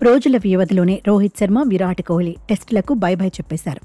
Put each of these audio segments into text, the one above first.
రోజుల వ్యవధిలోనే Rohit Sharma, Virat Kohli టెస్టులకు by by చెప్పేశారు.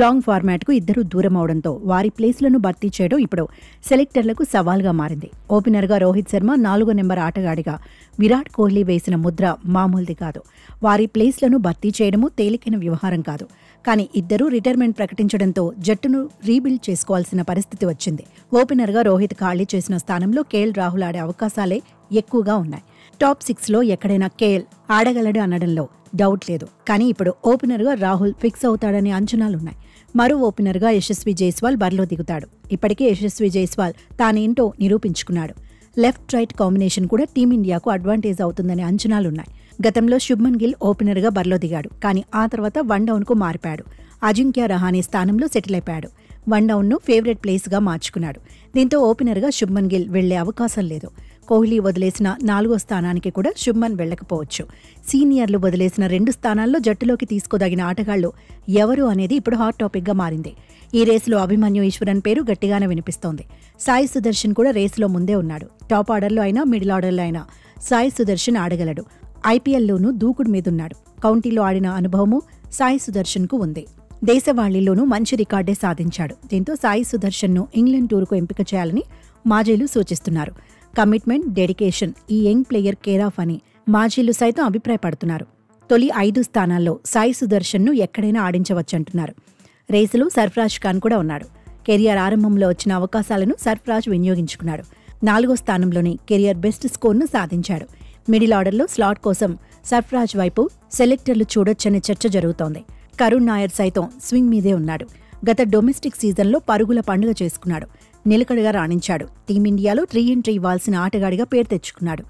లాంగ్ ఫార్మాట్కు ఇద్దరూ దూరం అవడంతో వారి ప్లేస్లను భర్తీ చేయడం ఇప్పుడు సెలెక్టర్లకు సవాల్గా మారింది. ఓపెనర్గా రోహిత్ శర్మ 4వ నెంబర్ ఆటగాడిగా విరాట్ కోహ్లీ వేసిన ముద్ర మామూలుది కాదు. వారి ప్లేస్లను భర్తీ చేయడమూ తేలికైన వ్యవహారం కాదు. కానీ ఇద్దరూ రిటైర్మెంట్ ప్రకటించడంతో జట్టును రీబిల్డ్ చేసుకోవాల్సిన పరిస్థితి వచ్చింది. ఓపెనర్గా రోహిత్ ఖాళీ చేసిన స్థానంలో కేఎల్ రాహుల్ ఆడే అవకాశాలే ఎక్కువగా ఉన్నాయి. టాప్ 6లో ఎక్కడైనా కేఎల్ ఆడగలడు అనడంలో డౌట్ లేదు. కానీ ఇప్పుడు ఓపెనర్గా రాహుల్ ఫిక్స్ అవుతాడనే అంచనాలున్నాయి. మరో ఓపెనర్గా యశస్వి జైస్వాల్ బరిలో దిగుతాడు. ఇప్పటికే యశస్వి జైస్వాల్ తానేంటో నిరూపించుకున్నాడు. లెఫ్ట్ రైట్ కాంబినేషన్ కూడా టీమిండియాకు అడ్వాంటేజ్ అవుతుందనే అంచనాలున్నాయి. గతంలో శుభ్మన్ గిల్ ఓపెనర్గా బరిలో దిగాడు. కానీ ఆ తర్వాత వన్డౌన్కు మారిపాడు. అజింక్య రహానే స్థానంలో సెటిల్ అయిపోయాడు. వన్డౌన్ను ఫేవరెట్ ప్లేస్గా మార్చుకున్నాడు. దీంతో ఓపెనర్గా శుభ్మన్ గిల్ వెళ్లే అవకాశం లేదు. కోహ్లీ వదిలేసిన 4వ స్థానానికి కూడా శుభ్మన్ వెళ్లకపోవచ్చు. సీనియర్లు వదిలేసిన 2 స్థానాల్లో జట్టులోకి తీసుకోదగిన ఆటగాళ్లు ఎవరు అనేది ఇప్పుడు హాట్ టాపిక్గా మారింది. ఈ రేసులో అభిమన్యు ఈశ్వరన్ పేరు గట్టిగానే వినిపిస్తోంది. సాయి సుదర్శన్ కూడా రేసులో ముందే ఉన్నాడు. టాప్ ఆర్డర్లో అయినా మిడిల్ ఆర్డర్లో అయినా సాయి సుదర్శన్ ఆడగలడు. ఐపీఎల్లోనూ దూకుడు మీదున్నాడు. కౌంటీలో ఆడిన అనుభవము సాయి సుదర్శన్కు ఉంది. దేశవాళీలోనూ మంచి రికార్డే సాధించాడు. దీంతో సాయి సుదర్శన్ను ఇంగ్లాండ్ టూర్కు ఎంపిక చేయాలని మాజీలు సూచిస్తున్నారు. కమిట్మెంట్, డెడికేషన్ ఈ యంగ్ ప్లేయర్ కేర్ ఆఫ్ అని మాజీలు సైతం అభిప్రాయపడుతున్నారు. తొలి 5 స్థానాల్లో సాయి సుదర్శన్ను ఎక్కడైనా ఆడించవచ్చంటున్నారు. రేసులో సర్ఫరాజ్ ఖాన్ కూడా ఉన్నాడు. కెరియర్ ఆరంభంలో వచ్చిన అవకాశాలను సర్ఫరాజ్ వినియోగించుకున్నాడు. 4వ స్థానంలోనే కెరియర్ బెస్ట్ స్కోర్ను సాధించాడు. మిడిల్ ఆర్డర్లో స్లాట్ కోసం సర్ఫరాజ్ వైపు సెలెక్టర్లు చూడొచ్చనే చర్చ జరుగుతోంది. కరుణ్ నాయర్ సైతం స్వింగ్ మీదే ఉన్నాడు. గత డొమెస్టిక్ సీజన్లో పరుగుల పండుగ చేసుకున్నాడు. నిలకడగా రాణించాడు. టీమిండియాలో 3 ఎంట్రీ ఇవ్వాల్సిన ఆటగాడిగా పేరు తెచ్చుకున్నాడు.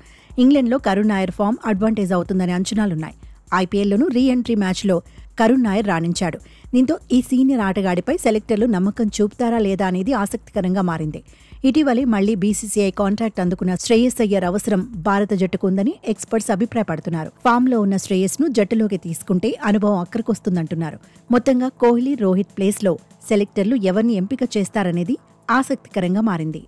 ఇంగ్లాండ్లో కరుణ్ నాయర్ ఫామ్ అడ్వాంటేజ్ అవుతుందనే అంచనాలున్నాయి. ఐపీఎల్లోనూ రీ ఎంట్రీ మ్యాచ్లో కరుణ్ నాయర్ రాణించాడు. దీంతో ఈ సీనియర్ ఆటగాడిపై సెలెక్టర్లు నమ్మకం చూపుతారా లేదా అనేది ఆసక్తికరంగా మారింది. ఇటీవలే మళ్లీ బీసీసీఐ కాంట్రాక్ట్ అందుకున్న శ్రేయస్ అయ్యర్ అవసరం భారత జట్టుకు ఉందని ఎక్స్పర్ట్స్ అభిప్రాయపడుతున్నారు. ఫామ్లో ఉన్న శ్రేయస్ను జట్టులోకి తీసుకుంటే అనుభవం అక్కడికొస్తుందంటున్నారు. మొత్తంగా కోహ్లీ, రోహిత్ ప్లేస్లో సెలెక్టర్లు ఎవరిని ఎంపిక చేస్తారనేది ఆసక్తికరంగా మారింది.